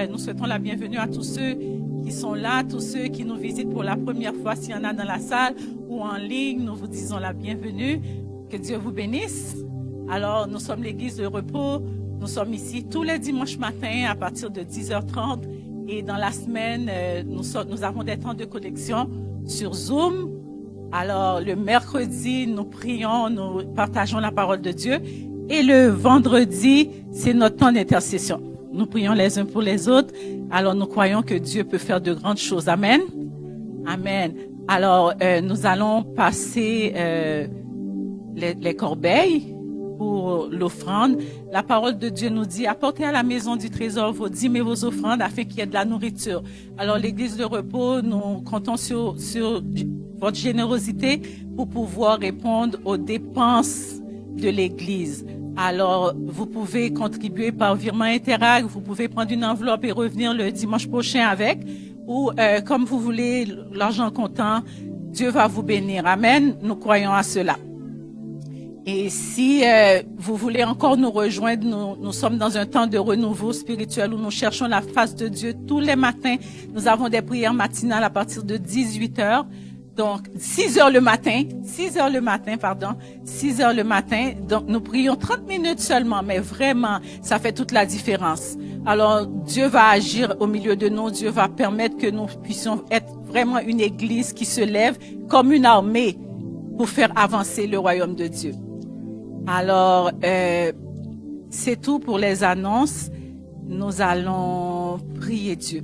nous souhaitons la bienvenue à tous ceux qui sont là, tous ceux qui nous visitent pour la première fois. S'il y en a dans la salle ou en ligne, nous vous disons la bienvenue. Que Dieu vous bénisse. Alors, nous sommes l'Église de Repos. Nous sommes ici tous les dimanches matins à partir de 10h30. Et dans la semaine, nous avons des temps de connexion sur Zoom. Alors, le mercredi, nous prions, nous partageons la parole de Dieu. Et le vendredi, c'est notre temps d'intercession. Nous prions les uns pour les autres. Alors, nous croyons que Dieu peut faire de grandes choses. Amen. Amen. Alors, nous allons passer les corbeilles pour l'offrande. La parole de Dieu nous dit, apportez à la maison du trésor vos dîmes et vos offrandes afin qu'il y ait de la nourriture. Alors, l'Église de Repos, nous comptons sur votre générosité pour pouvoir répondre aux dépenses de l'Église. Alors, vous pouvez contribuer par virement Interact, vous pouvez prendre une enveloppe et revenir le dimanche prochain avec, ou comme vous voulez, l'argent comptant, Dieu va vous bénir. Amen. Nous croyons à cela. Et si vous voulez encore nous rejoindre, nous sommes dans un temps de renouveau spirituel où nous cherchons la face de Dieu tous les matins. Nous avons des prières matinales à partir de 18h. Donc, 6 heures le matin. Donc, nous prions 30 minutes seulement, mais vraiment, ça fait toute la différence. Alors, Dieu va agir au milieu de nous. Dieu va permettre que nous puissions être vraiment une église qui se lève comme une armée pour faire avancer le royaume de Dieu. Alors, c'est tout pour les annonces. Nous allons prier Dieu.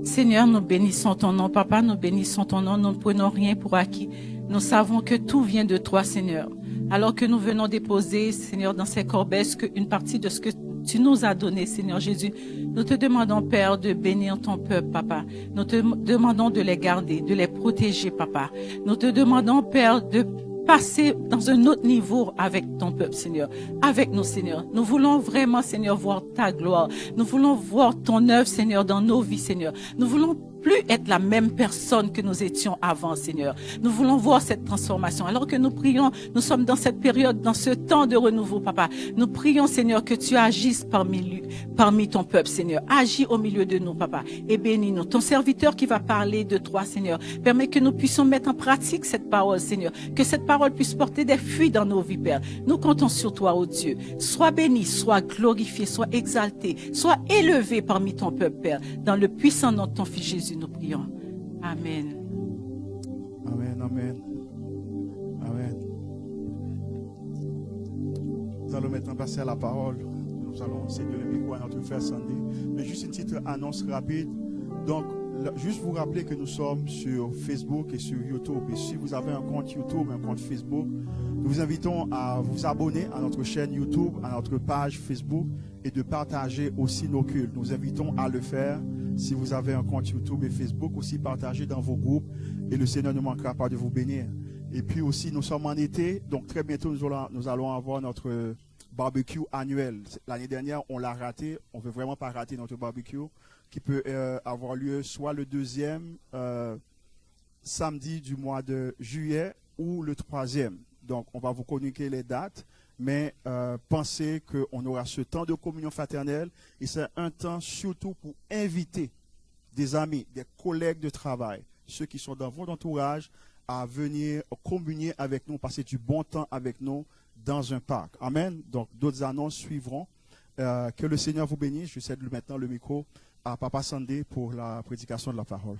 Seigneur, nous bénissons ton nom. Papa, nous bénissons ton nom. Nous ne prenons rien pour acquis. Nous savons que tout vient de toi, Seigneur. Alors que nous venons déposer, Seigneur, dans ces corbeilles, une partie de ce que tu nous as donné, Seigneur Jésus. Nous te demandons, Père, de bénir ton peuple, Papa. Nous te demandons de les garder, de les protéger, Papa. Nous te demandons, Père, de passer dans un autre niveau avec ton peuple, Seigneur, avec nous, Seigneur. Nous voulons vraiment, Seigneur, voir ta gloire. Nous voulons voir ton œuvre, Seigneur, dans nos vies, Seigneur. Nous voulons plus être la même personne que nous étions avant, Seigneur. Nous voulons voir cette transformation. Alors que nous prions, nous sommes dans cette période, dans ce temps de renouveau, Papa. Nous prions, Seigneur, que tu agisses parmi ton peuple, Seigneur. Agis au milieu de nous, Papa, et bénis-nous. Ton serviteur qui va parler de toi, Seigneur, permet que nous puissions mettre en pratique cette parole, Seigneur. Que cette parole puisse porter des fruits dans nos vies, Père. Nous comptons sur toi, ô Dieu. Sois béni, sois glorifié, sois exalté, sois élevé parmi ton peuple, Père. Dans le puissant nom de ton Fils Jésus, nous prions. Amen. Amen, amen. Amen. Nous allons maintenant passer à la parole. Nous allons céder le micro à notre frère Sandy. Mais juste une petite annonce rapide. Donc, juste vous rappeler que nous sommes sur Facebook et sur YouTube. Et si vous avez un compte YouTube, un compte Facebook, nous vous invitons à vous abonner à notre chaîne YouTube, à notre page Facebook et de partager aussi nos cultes. Nous vous invitons à le faire. Si vous avez un compte YouTube et Facebook, aussi partagez dans vos groupes et le Seigneur ne manquera pas de vous bénir. Et puis aussi, nous sommes en été, donc très bientôt nous allons avoir notre barbecue annuel. L'année dernière, on l'a raté. On ne veut vraiment pas rater notre barbecue qui peut avoir lieu soit le 2e samedi du mois de juillet ou le 3e. Donc, on va vous communiquer les dates. Mais pensez qu'on aura ce temps de communion fraternelle et c'est un temps surtout pour inviter des amis, des collègues de travail, ceux qui sont dans votre entourage à venir communier avec nous, passer du bon temps avec nous dans un parc. Amen. Donc d'autres annonces suivront. Que le Seigneur vous bénisse. Je cède maintenant le micro à Papa Sandé pour la prédication de la parole.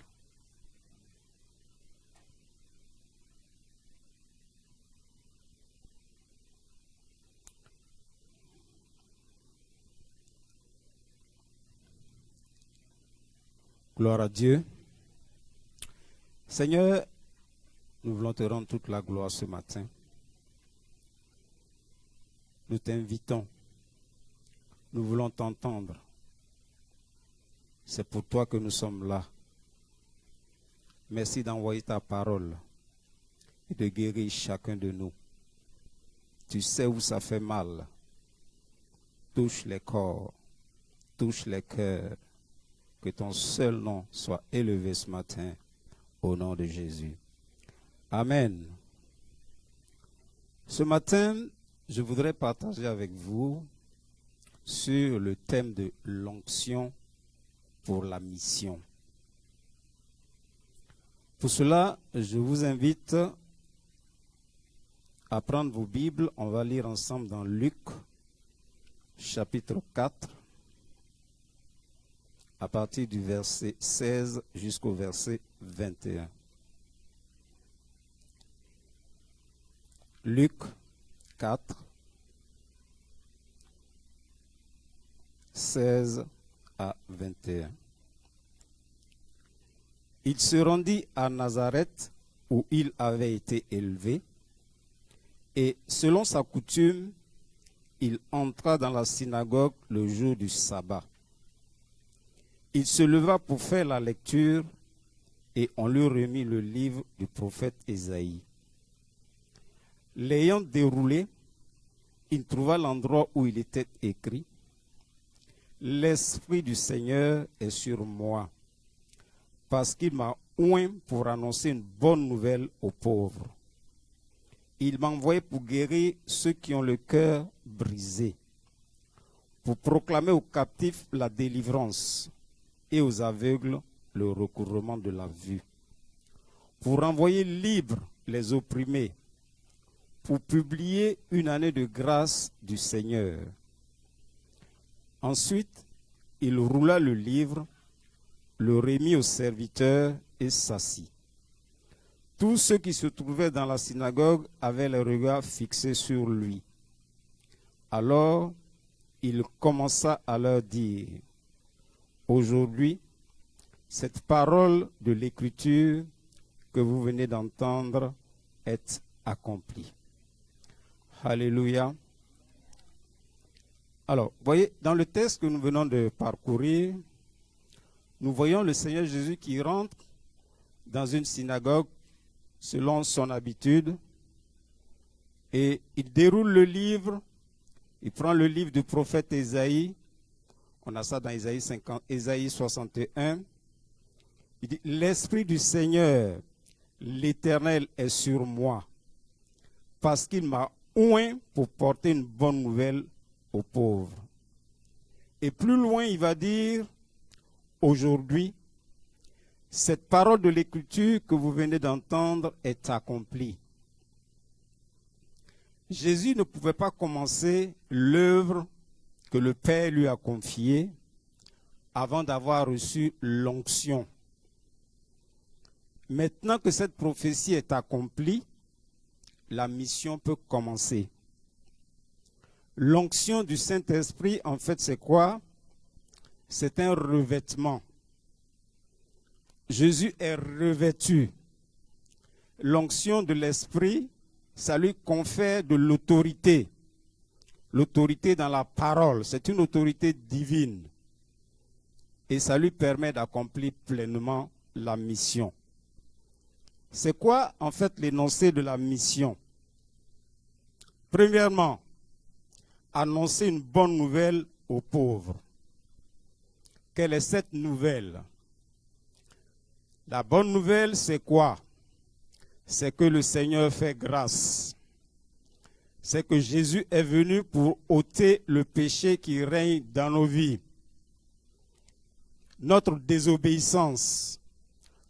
Gloire à Dieu. Seigneur, nous voulons te rendre toute la gloire ce matin. Nous t'invitons. Nous voulons t'entendre. C'est pour toi que nous sommes là. Merci d'envoyer ta parole et de guérir chacun de nous. Tu sais où ça fait mal. Touche les corps, touche les cœurs. Que ton seul nom soit élevé ce matin, au nom de Jésus. Amen. Ce matin, je voudrais partager avec vous sur le thème de l'onction pour la mission. Pour cela, je vous invite à prendre vos Bibles. On va lire ensemble dans Luc, chapitre 4, à partir du verset 16 jusqu'au verset 21. Luc 4, 16 à 21. Il se rendit à Nazareth où il avait été élevé et selon sa coutume, il entra dans la synagogue le jour du sabbat. Il se leva pour faire la lecture et on lui remit le livre du prophète Ésaïe. L'ayant déroulé, il trouva l'endroit où il était écrit « L'Esprit du Seigneur est sur moi, parce qu'il m'a oint pour annoncer une bonne nouvelle aux pauvres. Il m'a envoyé pour guérir ceux qui ont le cœur brisé, pour proclamer aux captifs la délivrance et aux aveugles le recouvrement de la vue, pour renvoyer libres les opprimés, pour publier une année de grâce du Seigneur. » Ensuite, il roula le livre, le remit au serviteur et s'assit. Tous ceux qui se trouvaient dans la synagogue avaient les regards fixés sur lui. Alors, il commença à leur dire « Aujourd'hui, cette parole de l'Écriture que vous venez d'entendre est accomplie. » Alléluia. Alors, voyez, dans le texte que nous venons de parcourir, nous voyons le Seigneur Jésus qui rentre dans une synagogue selon son habitude et il déroule le livre, il prend le livre du prophète Ésaïe, on a ça dans Ésaïe 61, il dit « L'Esprit du Seigneur, l'Éternel est sur moi, parce qu'il m'a oint pour porter une bonne nouvelle aux pauvres. » Et plus loin, il va dire, aujourd'hui, cette parole de l'Écriture que vous venez d'entendre est accomplie. Jésus ne pouvait pas commencer l'œuvre que le Père lui a confiée avant d'avoir reçu l'onction. Maintenant que cette prophétie est accomplie, la mission peut commencer. L'onction du Saint-Esprit, en fait, c'est quoi? C'est un revêtement. Jésus est revêtu. L'onction de l'Esprit, ça lui confère de l'autorité. L'autorité dans la parole, c'est une autorité divine. Et ça lui permet d'accomplir pleinement la mission. C'est quoi, en fait, l'énoncé de la mission? Premièrement, annoncer une bonne nouvelle aux pauvres. Quelle est cette nouvelle? La bonne nouvelle, c'est quoi? C'est que le Seigneur fait grâce. C'est que Jésus est venu pour ôter le péché qui règne dans nos vies. Notre désobéissance,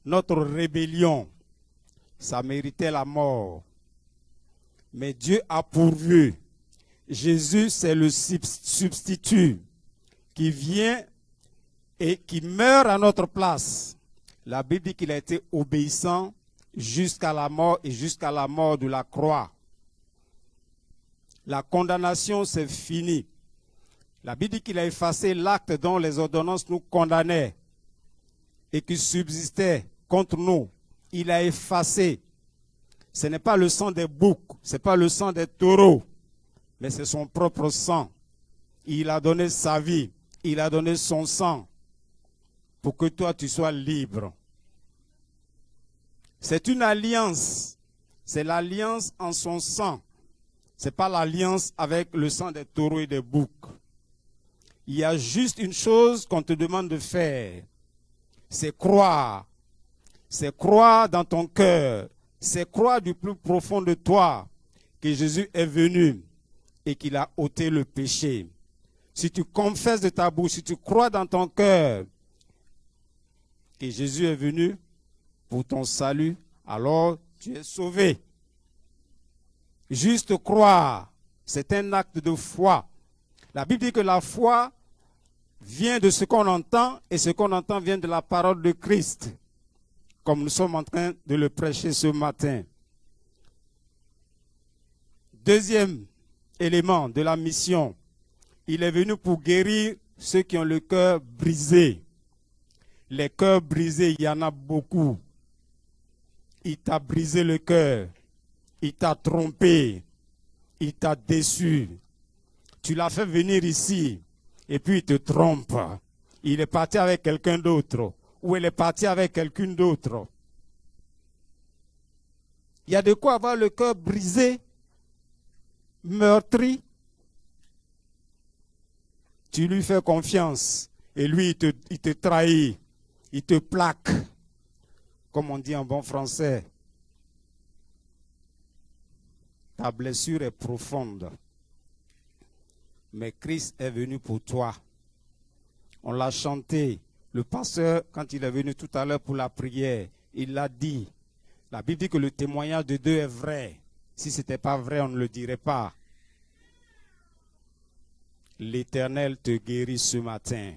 notre rébellion, ça méritait la mort. Mais Dieu a pourvu. Jésus, c'est le substitut qui vient et qui meurt à notre place. La Bible dit qu'il a été obéissant jusqu'à la mort et jusqu'à la mort de la croix. La condamnation, c'est fini. La Bible dit qu'il a effacé l'acte dont les ordonnances nous condamnaient et qui subsistait contre nous. Il a effacé. Ce n'est pas le sang des boucs, ce n'est pas le sang des taureaux, mais c'est son propre sang. Il a donné sa vie, il a donné son sang pour que toi tu sois libre. C'est une alliance, c'est l'alliance en son sang. Ce n'est pas l'alliance avec le sang des taureaux et des boucs. Il y a juste une chose qu'on te demande de faire, c'est croire. C'est croire dans ton cœur, c'est croire du plus profond de toi que Jésus est venu et qu'il a ôté le péché. si tu confesses de ta bouche, si tu crois dans ton cœur que Jésus est venu pour ton salut, alors tu es sauvé. Juste croire, c'est un acte de foi. La Bible dit que la foi vient de ce qu'on entend et ce qu'on entend vient de la parole de Christ, comme nous sommes en train de le prêcher ce matin. Deuxième élément de la mission, il est venu pour guérir ceux qui ont le cœur brisé. Les cœurs brisés, il y en a beaucoup. Il t'a brisé le cœur, il t'a trompé, il t'a déçu. Tu l'as fait venir ici et puis il te trompe. Il est parti avec quelqu'un d'autre ou elle est partie avec quelqu'un d'autre. Il y a de quoi avoir le cœur brisé, meurtri. Tu lui fais confiance et lui il te trahit, il te plaque, comme on dit en bon français. Ta blessure est profonde. Mais Christ est venu pour toi. On l'a chanté. Le pasteur, quand il est venu tout à l'heure pour la prière, il l'a dit. La Bible dit que le témoignage de Dieu est vrai. Si ce n'était pas vrai, on ne le dirait pas. L'Éternel te guérit ce matin.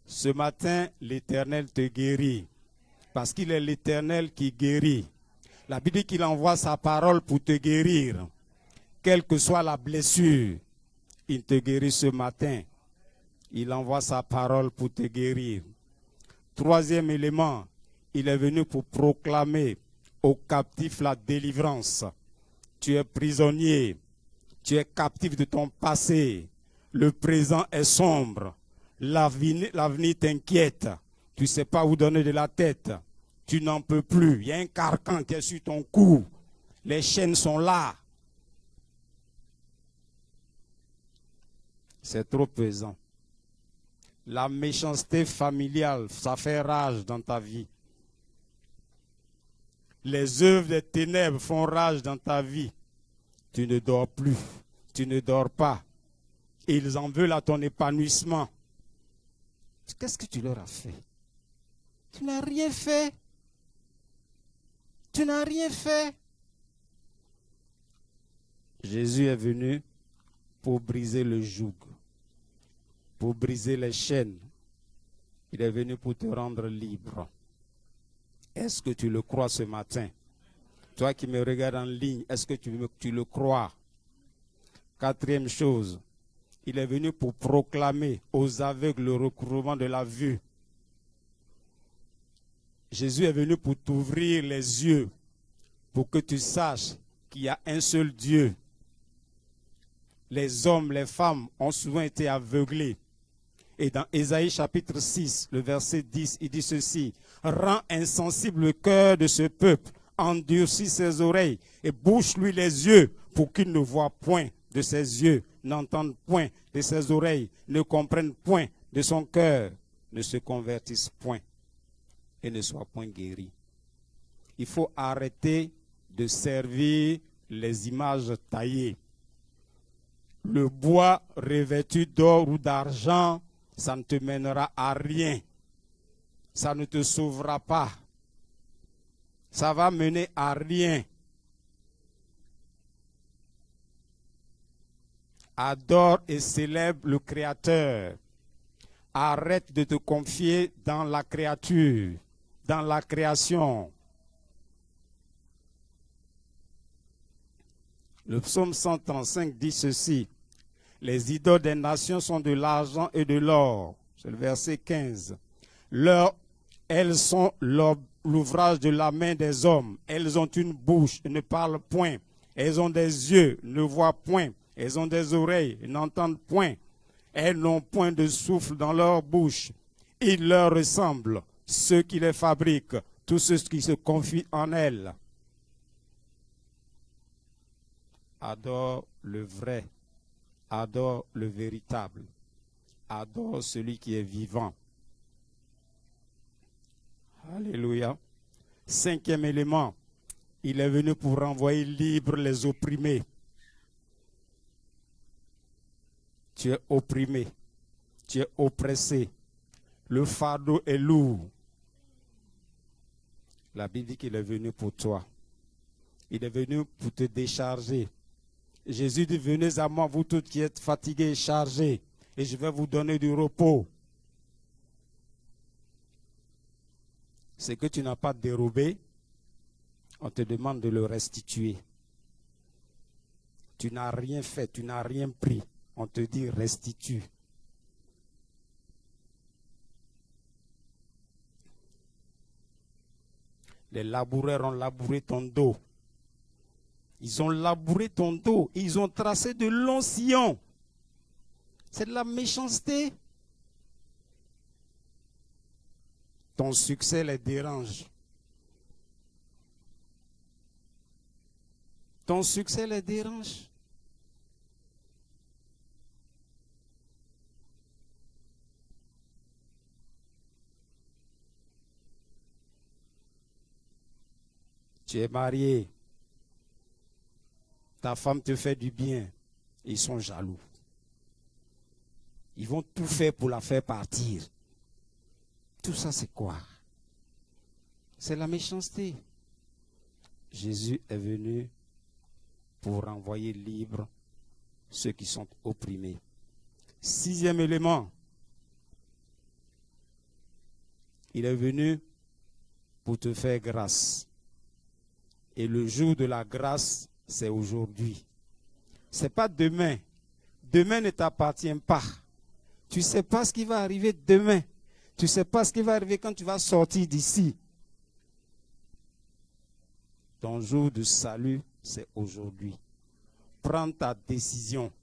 Ce matin, l'Éternel te guérit. Parce qu'il est l'Éternel qui guérit. La Bible dit qu'il envoie sa parole pour te guérir. Quelle que soit la blessure, il te guérit ce matin. Il envoie sa parole pour te guérir. Troisième élément, il est venu pour proclamer aux captifs la délivrance. Tu es prisonnier, tu es captif de ton passé. Le présent est sombre. L'avenir t'inquiète. Tu ne sais pas où donner de la tête. Tu n'en peux plus. Il y a un carcan qui est sur ton cou. Les chaînes sont là. C'est trop pesant. La méchanceté familiale, ça fait rage dans ta vie. Les œuvres des ténèbres font rage dans ta vie. Tu ne dors plus, tu ne dors pas. Ils en veulent à ton épanouissement. Qu'est-ce que tu leur as fait? Tu n'as rien fait. Tu n'as rien fait. Jésus est venu pour briser le joug, pour briser les chaînes. Il est venu pour te rendre libre. Est-ce que tu le crois ce matin? Toi qui me regardes en ligne, est-ce que tu le crois? Quatrième chose, il est venu pour proclamer aux aveugles le recouvrement de la vue. Jésus est venu pour t'ouvrir les yeux, pour que tu saches qu'il y a un seul Dieu. Les hommes, les femmes ont souvent été aveuglés. Et dans Ésaïe chapitre 6, le verset 10, il dit ceci: « Rends insensible le cœur de ce peuple, endurcis ses oreilles et bouche-lui les yeux pour qu'il ne voie point de ses yeux, n'entende point de ses oreilles, ne comprenne point de son cœur, ne se convertisse point et ne soit point guéri. » Il faut arrêter de servir les images taillées. Le bois revêtu d'or ou d'argent, ça ne te mènera à rien. Ça ne te sauvera pas. Ça va mener à rien. Adore et célèbre le Créateur. Arrête de te confier dans la créature, dans la création. Le psaume 135 dit ceci: « Les idoles des nations sont de l'argent et de l'or. » C'est le verset 15. Elles sont l'ouvrage de la main des hommes. Elles ont une bouche et ne parlent point. Elles ont des yeux, ne voient point. Elles ont des oreilles et n'entendent point. Elles n'ont point de souffle dans leur bouche. Ils leur ressemblent, ceux qui les fabriquent, tous ceux qui se confient en elles. Adore le vrai. Adore le véritable. Adore celui qui est vivant. Alléluia. Cinquième élément, il est venu pour renvoyer libres les opprimés. Tu es opprimé. Tu es oppressé. Le fardeau est lourd. La Bible dit qu'il est venu pour toi. Il est venu pour te décharger. Jésus dit, venez à moi, vous tous qui êtes fatigués et chargés, et je vais vous donner du repos. Ce que tu n'as pas dérobé, on te demande de le restituer. Tu n'as rien fait, tu n'as rien pris. On te dit restitue. Les laboureurs ont labouré ton dos. Ils ont labouré ton dos. Ils ont tracé de longs sillons. C'est de la méchanceté. Ton succès les dérange. Ton succès les dérange. Tu es marié. Ta femme te fait du bien. Ils sont jaloux. Ils vont tout faire pour la faire partir. Tout ça, c'est quoi? C'est la méchanceté. Jésus est venu pour renvoyer libres ceux qui sont opprimés. 6e élément. Il est venu pour te faire grâce. Et le jour de la grâce, c'est aujourd'hui. Ce n'est pas demain. Demain ne t'appartient pas. Tu ne sais pas ce qui va arriver demain. Tu ne sais pas ce qui va arriver quand tu vas sortir d'ici. Ton jour de salut, c'est aujourd'hui. Prends ta décision.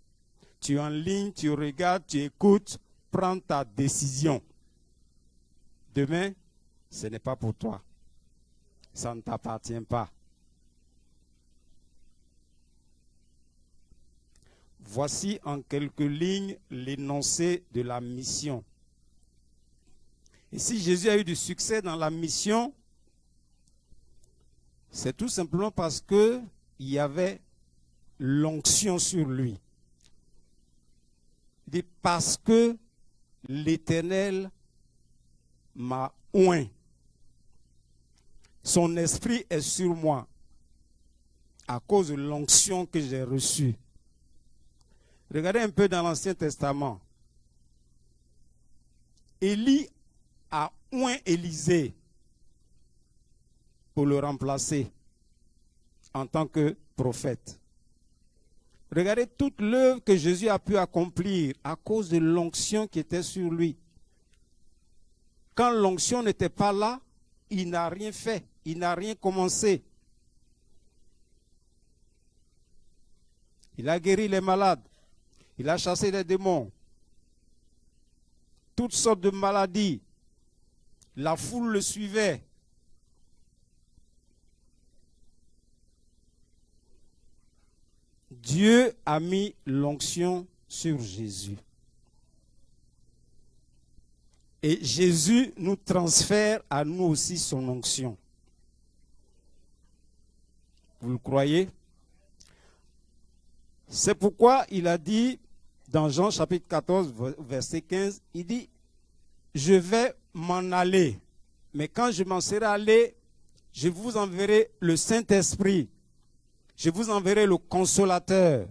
Tu es en ligne, tu regardes, tu écoutes. Prends ta décision. Demain, ce n'est pas pour toi. Ça ne t'appartient pas. Voici en quelques lignes l'énoncé de la mission. Et si Jésus a eu du succès dans la mission, c'est tout simplement parce qu'il y avait l'onction sur lui. Il dit, parce que l'Éternel m'a oint. Son esprit est sur moi à cause de l'onction que j'ai reçue. Regardez un peu dans l'Ancien Testament. Élie a oint Élisée pour le remplacer en tant que prophète. Regardez toute l'œuvre que Jésus a pu accomplir à cause de l'onction qui était sur lui. Quand l'onction n'était pas là, il n'a rien fait, il n'a rien commencé. Il a guéri les malades, il a chassé les démons, toutes sortes de maladies. La foule le suivait. Dieu a mis l'onction sur Jésus. Et Jésus nous transfère à nous aussi son onction. Vous le croyez? C'est pourquoi il a dit dans Jean chapitre 14, verset 15, il dit, je vais m'en aller, mais quand je m'en serai allé, je vous enverrai le Saint-Esprit, je vous enverrai le Consolateur,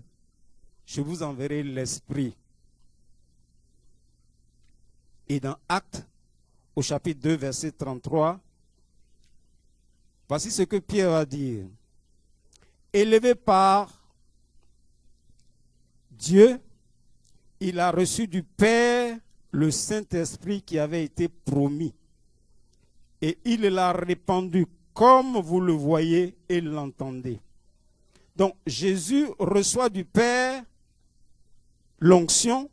je vous enverrai l'Esprit. Et dans Actes, au chapitre 2, verset 33, voici ce que Pierre va dire. Élevé par Dieu, il a reçu du Père le Saint-Esprit qui avait été promis. Et il l'a répandu comme vous le voyez et l'entendez. Donc Jésus reçoit du Père l'onction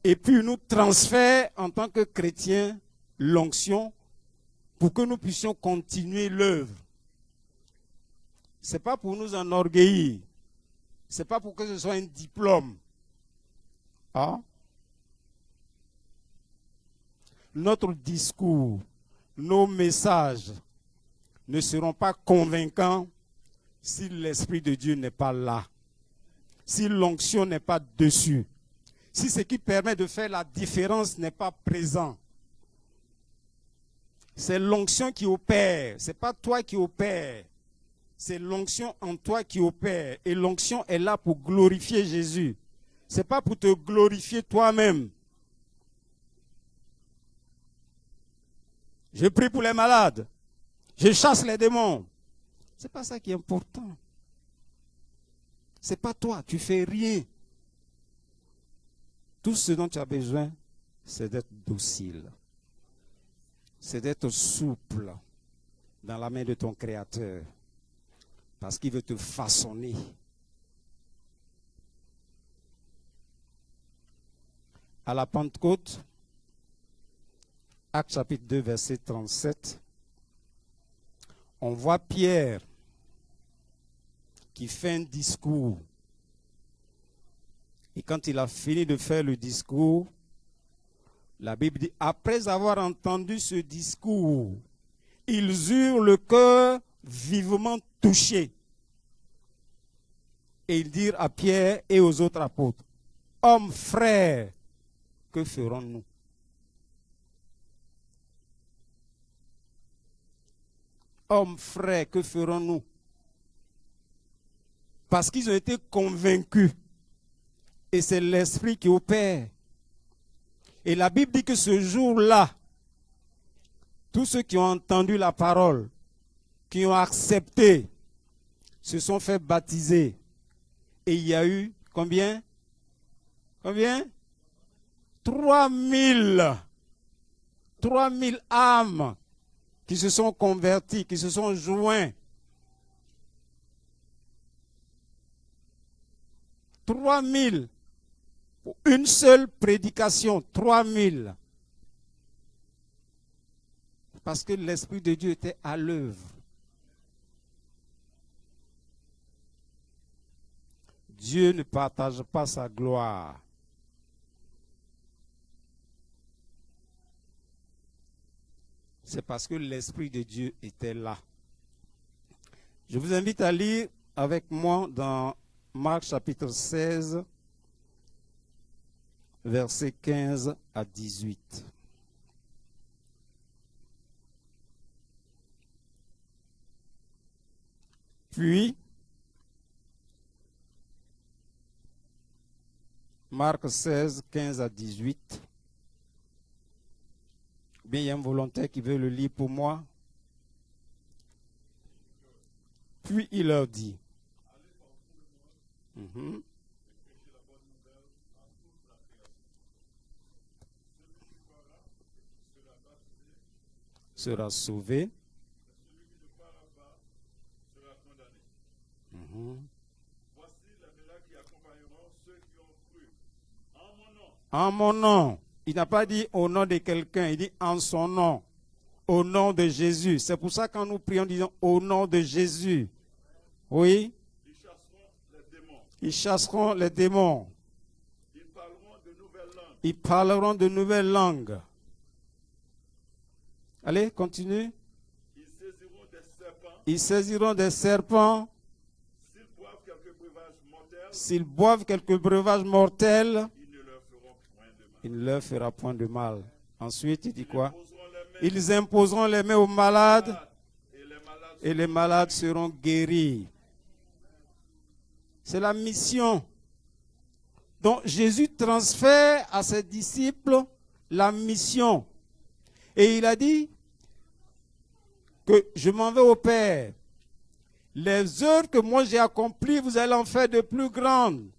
et puis nous transfère en tant que chrétiens l'onction pour que nous puissions continuer l'œuvre. Ce n'est pas pour nous enorgueillir. Ce n'est pas pour que ce soit un diplôme. Ah? Notre discours, nos messages ne seront pas convaincants si l'Esprit de Dieu n'est pas là, si l'onction n'est pas dessus, si ce qui permet de faire la différence n'est pas présent. C'est l'onction qui opère, ce n'est pas toi qui opère. C'est l'onction en toi qui opère. Et l'onction est là pour glorifier Jésus. Ce n'est pas pour te glorifier toi-même. Je prie pour les malades. Je chasse les démons. Ce n'est pas ça qui est important. Ce n'est pas toi, tu ne fais rien. Tout ce dont tu as besoin, c'est d'être docile. C'est d'être souple dans la main de ton Créateur. Parce qu'il veut te façonner. À la Pentecôte, Actes chapitre 2, verset 37, on voit Pierre qui fait un discours. Et quand il a fini de faire le discours, la Bible dit, après avoir entendu ce discours, ils eurent le cœur vivement touchés. Et ils dirent à Pierre et aux autres apôtres, hommes frères, que ferons-nous? Hommes frères, que ferons-nous? Parce qu'ils ont été convaincus. Et c'est l'Esprit qui opère. Et la Bible dit que ce jour-là, tous ceux qui ont entendu la parole, qui ont accepté, se sont fait baptiser. Et il y a eu combien? Combien? 3000 âmes qui se sont converties, qui se sont joints. 3000 pour une seule prédication, 3000. Parce que l'Esprit de Dieu était à l'œuvre. Dieu ne partage pas sa gloire. C'est parce que l'Esprit de Dieu était là. Je vous invite à lire avec moi dans Marc chapitre 16, versets 15 à 18. Puis, Marc 16, 15 à 18. Bien, il y a un volontaire qui veut le lire pour moi. Puis il leur dit, sera sauvé. Voici les miracles qui accompagneront ceux qui ont cru. En mon nom. En mon nom. Il n'a pas dit au nom de quelqu'un, il dit en son nom. Au nom de Jésus. C'est pour ça que quand nous prions, disons au nom de Jésus. Oui. Ils chasseront les démons. Ils chasseront les démons. Ils parleront de nouvelles langues. Ils parleront de nouvelles langues. Allez, continue. Ils saisiront des serpents. Ils saisiront des serpents. S'ils boivent quelques breuvages mortels, S'ils boivent quelques breuvages mortels, ils ne leur feront point de mal. il ne leur fera point de mal. Ensuite, il dit quoi? Ils Ils imposeront les mains aux malades et et les malades seront guéris. C'est la mission. Donc Jésus transfère à ses disciples la mission. Et il a dit que je m'en vais au Père. Les œuvres que moi j'ai accomplies, vous allez en faire de plus grandes.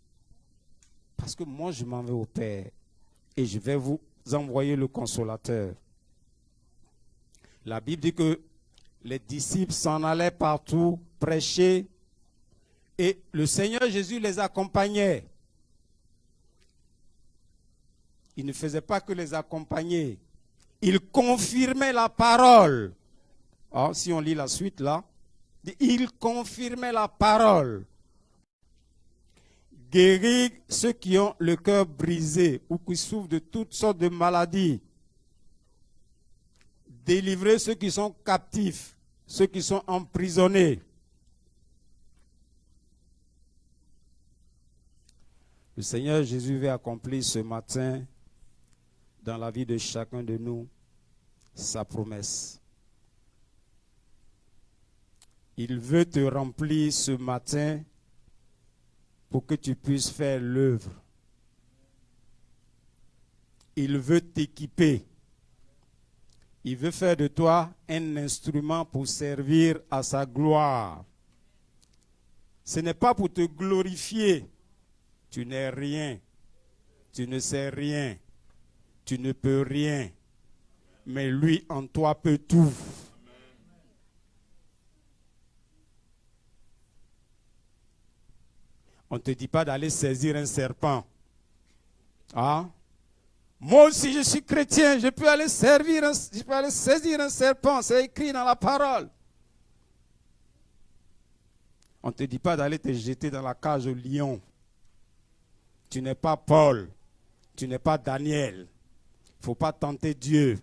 Parce que moi je m'en vais au Père. Et je vais vous envoyer le Consolateur. La Bible dit que les disciples s'en allaient partout, prêcher. Et le Seigneur Jésus les accompagnait. Il ne faisait pas que les accompagner. Il confirmait la parole. Alors, si on lit la suite là, il confirmait la parole. Guérir ceux qui ont le cœur brisé ou qui souffrent de toutes sortes de maladies. Délivrer ceux qui sont captifs, ceux qui sont emprisonnés. Le Seigneur Jésus veut accomplir ce matin dans la vie de chacun de nous sa promesse. Il veut te remplir ce matin pour que tu puisses faire l'œuvre. Il veut t'équiper. Il veut faire de toi un instrument pour servir à sa gloire. Ce n'est pas pour te glorifier. Tu n'es rien. Tu ne sais rien. Tu ne peux rien. Mais lui en toi peut tout. On ne te dit pas d'aller saisir un serpent. Ah? Moi aussi je suis chrétien, je peux aller saisir un serpent, c'est écrit dans la parole. On ne te dit pas d'aller te jeter dans la cage au lion. Tu n'es pas Paul, tu n'es pas Daniel. Il ne faut pas tenter Dieu.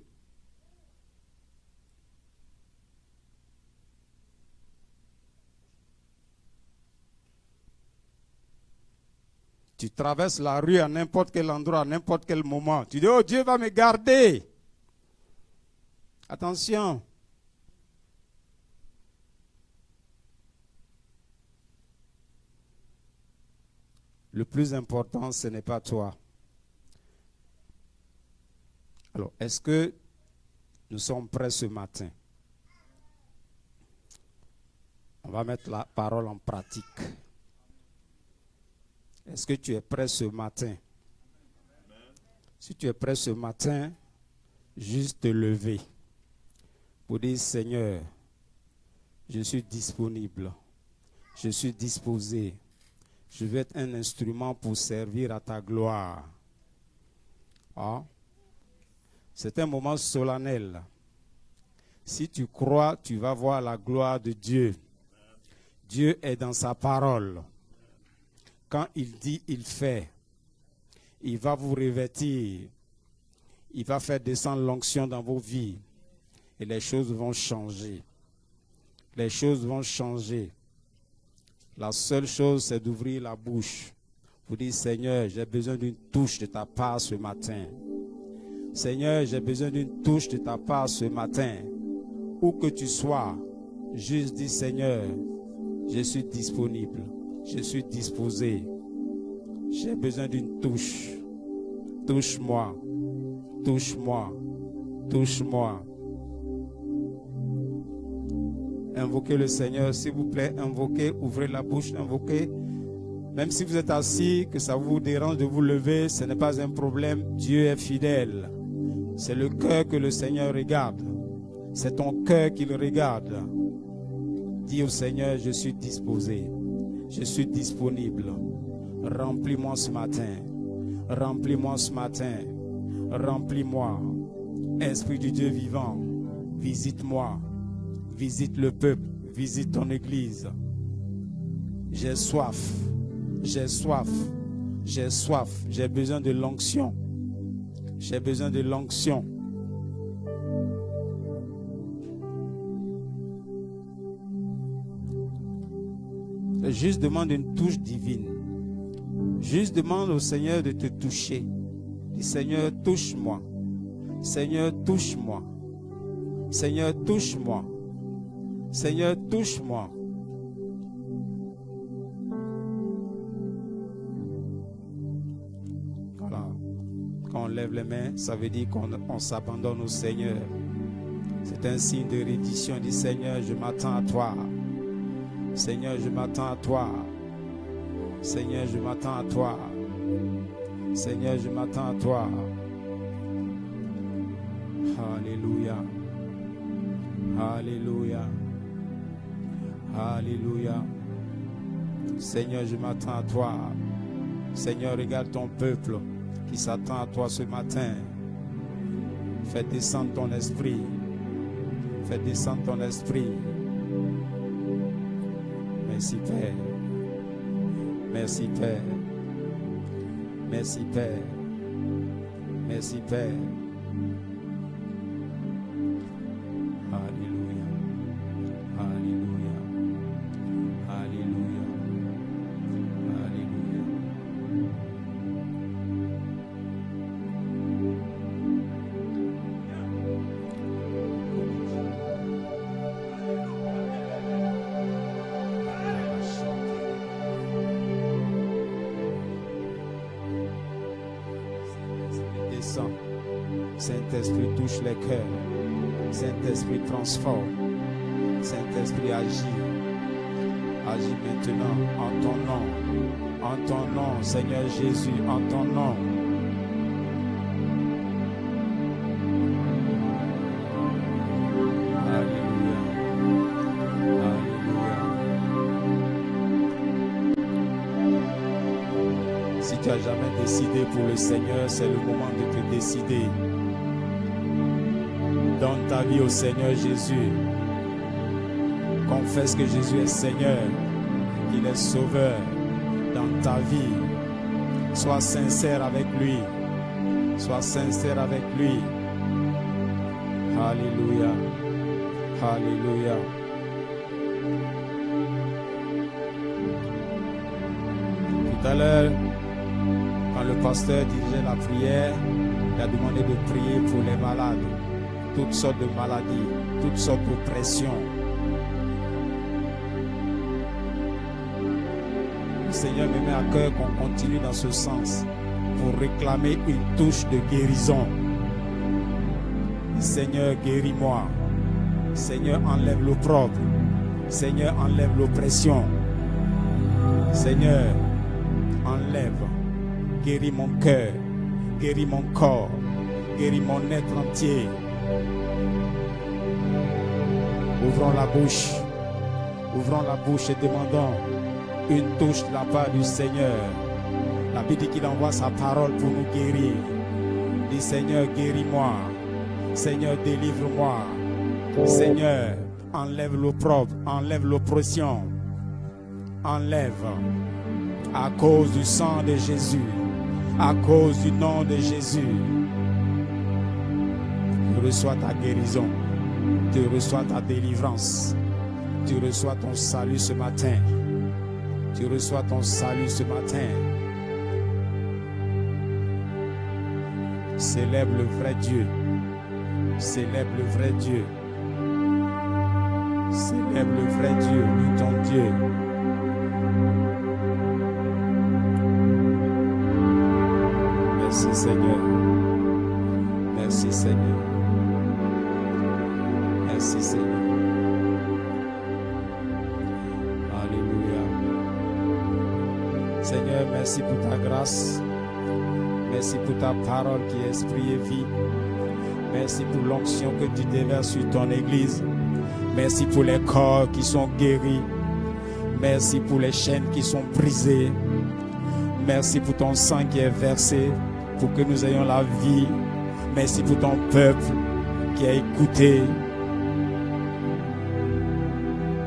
Tu traverses la rue à n'importe quel endroit, à n'importe quel moment. Tu dis, oh, Dieu va me garder. Attention. Le plus important, ce n'est pas toi. Alors, est-ce que nous sommes prêts ce matin? On va mettre la parole en pratique. Est-ce que tu es prêt ce matin? Si tu es prêt ce matin, juste te lever pour dire, Seigneur, je suis disponible, je suis disposé, je vais être un instrument pour servir à ta gloire. Ah, c'est un moment solennel. Si tu crois, tu vas voir la gloire de Dieu. Dieu est dans sa parole. Quand il dit, il fait. Il va vous revêtir. Il va faire descendre l'onction dans vos vies. Et les choses vont changer. Les choses vont changer. La seule chose, c'est d'ouvrir la bouche. Pour dire, Seigneur, j'ai besoin d'une touche de ta part ce matin. Seigneur, j'ai besoin d'une touche de ta part ce matin. Où que tu sois, juste dis, Seigneur, je suis disponible. Je suis disposé. J'ai besoin d'une touche. Touche-moi. Touche-moi. Touche-moi. Invoquez le Seigneur, s'il vous plaît. Invoquez, ouvrez la bouche, invoquez. Même si vous êtes assis, que ça vous dérange de vous lever, ce n'est pas un problème. Dieu est fidèle. C'est le cœur que le Seigneur regarde. C'est ton cœur qu'il regarde. Dis au Seigneur, je suis disposé. Je suis disponible. Remplis-moi ce matin. Remplis-moi ce matin. Remplis-moi. Esprit du Dieu vivant, visite-moi. Visite le peuple. Visite ton église. J'ai soif. J'ai soif. J'ai soif. J'ai besoin de l'onction. J'ai besoin de l'onction. Juste demande une touche divine. Juste demande au Seigneur de te toucher. Dis, Seigneur, touche-moi. Seigneur, touche-moi. Seigneur, touche-moi. Seigneur, touche-moi. Voilà. Quand on lève les mains, ça veut dire qu'on s'abandonne au Seigneur. C'est un signe de reddition. Dis, Seigneur, je m'attends à toi. Seigneur, je m'attends à toi. Seigneur, je m'attends à toi. Seigneur, je m'attends à toi. Alléluia. Alléluia. Alléluia. Seigneur, je m'attends à toi. Seigneur, regarde ton peuple qui s'attend à toi ce matin. Fais descendre ton esprit. Fais descendre ton esprit. Merci Père. Merci Père. Merci Père. Merci Père. Alléluia. Alléluia. Alléluia. Alléluia. Saint-Esprit, touche les cœurs. Saint-Esprit, transforme. Saint-Esprit, agit. Agis maintenant en ton nom. En ton nom, Seigneur Jésus, en ton nom. Alléluia. Alléluia. Si tu n'as jamais décidé pour le Seigneur, c'est le moment de te décider. Donne ta vie au Seigneur Jésus. Confesse que Jésus est Seigneur, qu'il est Sauveur dans ta vie. Sois sincère avec lui. Sois sincère avec lui. Alléluia. Alléluia. Tout à l'heure, quand le pasteur dirigeait la prière, il a demandé de prier pour les malades. Toutes sortes de maladies, toutes sortes d'oppressions. Le Seigneur me met à cœur qu'on continue dans ce sens pour réclamer une touche de guérison. Seigneur, guéris-moi. Seigneur, enlève l'opprobre. Seigneur, enlève l'oppression. Seigneur, enlève. Guéris mon cœur. Guéris mon corps. Guéris mon être entier. Ouvrons la bouche. Ouvrons la bouche et demandons une touche de la part du Seigneur. La Bible dit qu'il envoie sa parole pour nous guérir. Dit Seigneur, guéris-moi. Seigneur, délivre-moi. Seigneur, enlève l'opprobre, enlève l'oppression. Enlève. À cause du sang de Jésus. À cause du nom de Jésus. Tu reçois ta guérison. Tu reçois ta délivrance. Tu reçois ton salut ce matin. Tu reçois ton salut ce matin. Célèbre le vrai Dieu. Célèbre le vrai Dieu. Célèbre le vrai Dieu, lui ton Dieu. Merci Seigneur. Merci Seigneur. Merci Seigneur. Alléluia. Seigneur, merci pour ta grâce. Merci pour ta parole qui est esprit et vie. Merci pour l'onction que tu déverses sur ton église. Merci pour les corps qui sont guéris. Merci pour les chaînes qui sont brisées. Merci pour ton sang qui est versé pour que nous ayons la vie. Merci pour ton peuple qui a écouté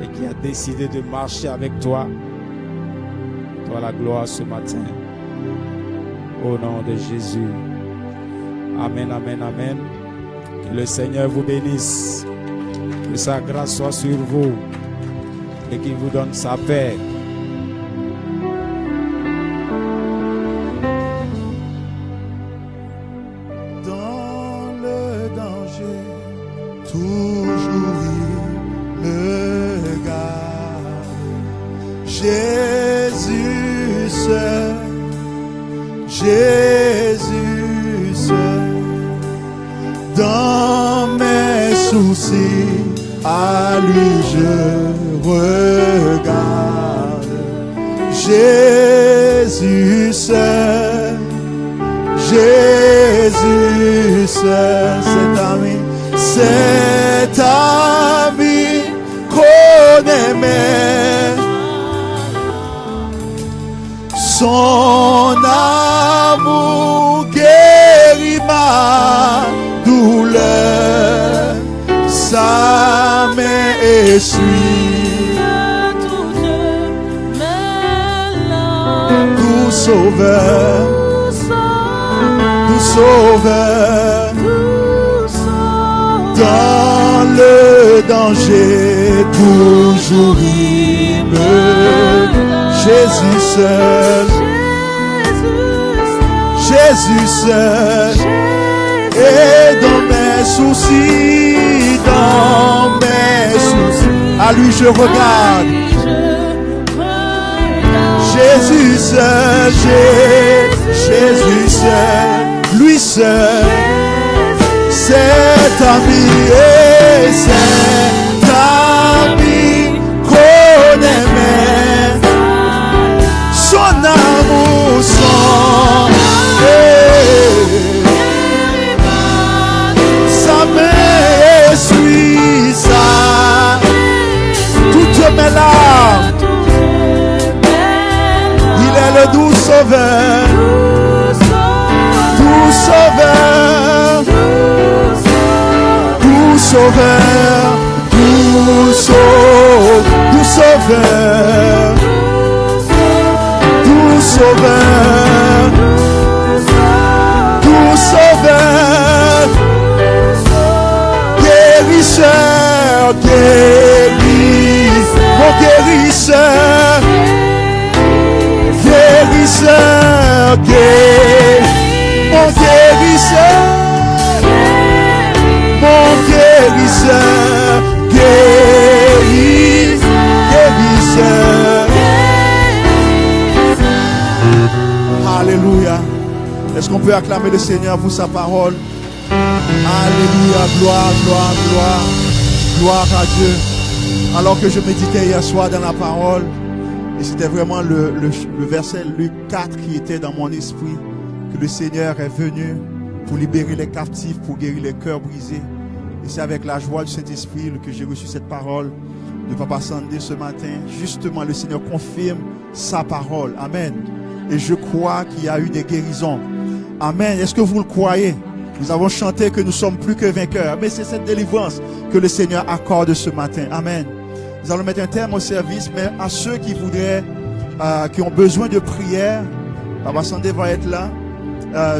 et qui a décidé de marcher avec toi. Toi la gloire ce matin. Au nom de Jésus. Amen, amen, amen. Que le Seigneur vous bénisse. Que sa grâce soit sur vous. Et qu'il vous donne sa paix. Dans le danger, toujours il me garde. Jésus seul. Jésus seul, dans mes soucis, à lui je regarde. Jésus seul, Jésus seul, cet ami qu'on aimait. Son amour guérit ma douleur, sa main essuie tout sauveur, tout sauveur, dans le danger, toujours il me. Jésus seul, Jésus seul, et dans mes soucis, à lui je regarde. Jésus seul, Jésus seul, lui seul, ami, et cet ami connaît même son amour, son sa main essuie ça, toutes mes larmes. Il est le doux sauveur, doux sauveur, doux sauveur, doux sauveur, doux sauveur, doux sauveur, doux sauveur, guérisseur, guérisseur, mon guérisseur, guérisseur, mon guérisseur, mon guérisseur, guérisseur. Alléluia. Est-ce qu'on peut acclamer le Seigneur pour sa parole? Alléluia, gloire, gloire, gloire, gloire à Dieu. Alors que je méditais hier soir dans la parole, et c'était vraiment le verset Luc 4 qui était dans mon esprit, que le Seigneur est venu pour libérer les captifs, pour guérir les cœurs brisés. Et c'est avec la joie du Saint-Esprit que j'ai reçu cette parole de Papa Sandé ce matin. Justement, le Seigneur confirme sa parole. Amen. Et je crois qu'il y a eu des guérisons. Amen. Est-ce que vous le croyez? Nous avons chanté que nous sommes plus que vainqueurs. Mais c'est cette délivrance que le Seigneur accorde ce matin. Amen. Nous allons mettre un terme au service, mais à ceux qui voudraient, qui ont besoin de prière, Papa Sandé va être là.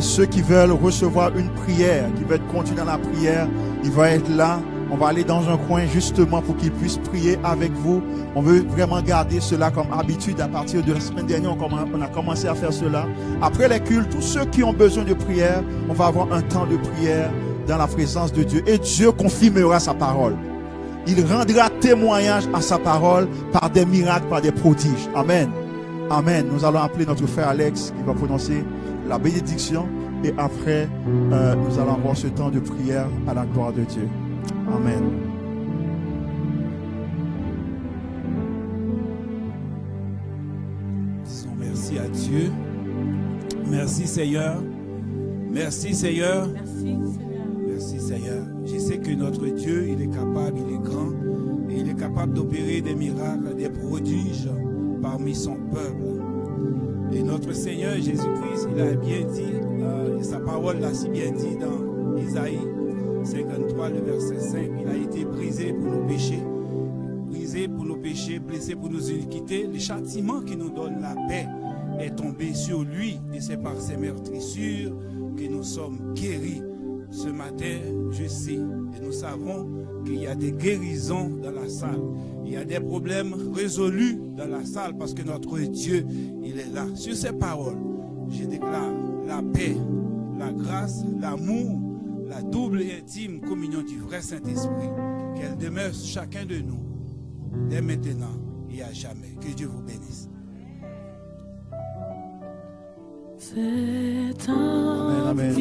Ceux qui veulent recevoir une prière, qui veulent continuer dans la prière, il va être là. On va aller dans un coin justement pour qu'ils puissent prier avec vous. On veut vraiment garder cela comme habitude. À partir de la semaine dernière, on a commencé à faire cela. Après les cultes, tous ceux qui ont besoin de prière, on va avoir un temps de prière dans la présence de Dieu. Et Dieu confirmera sa parole. Il rendra témoignage à sa parole par des miracles, par des prodiges. Amen. Amen. Nous allons appeler notre frère Alex qui va prononcer la bénédiction. Et après, nous allons avoir ce temps de prière à la gloire de Dieu. Amen. Disons merci à Dieu. Merci Seigneur. Merci Seigneur. Merci, Seigneur. Merci Seigneur. Je sais que notre Dieu, il est capable, il est grand. Et il est capable d'opérer des miracles, des prodiges parmi son peuple. Et notre Seigneur Jésus-Christ, il a bien dit, et sa parole l'a si bien dit dans Isaïe 53, le verset 5, il a été brisé pour nos péchés, blessé pour nos iniquités. Le châtiment qui nous donne la paix est tombé sur lui, et c'est par ses meurtrissures que nous sommes guéris. Ce matin, je sais, et nous savons qu'il y a des guérisons dans la salle. Il y a des problèmes résolus dans la salle parce que notre Dieu, il est là. Sur ces paroles, je déclare la paix, la grâce, l'amour, la double et intime communion du vrai Saint-Esprit, qu'elle demeure chacun de nous, dès maintenant et à jamais. Que Dieu vous bénisse. Amen, amen.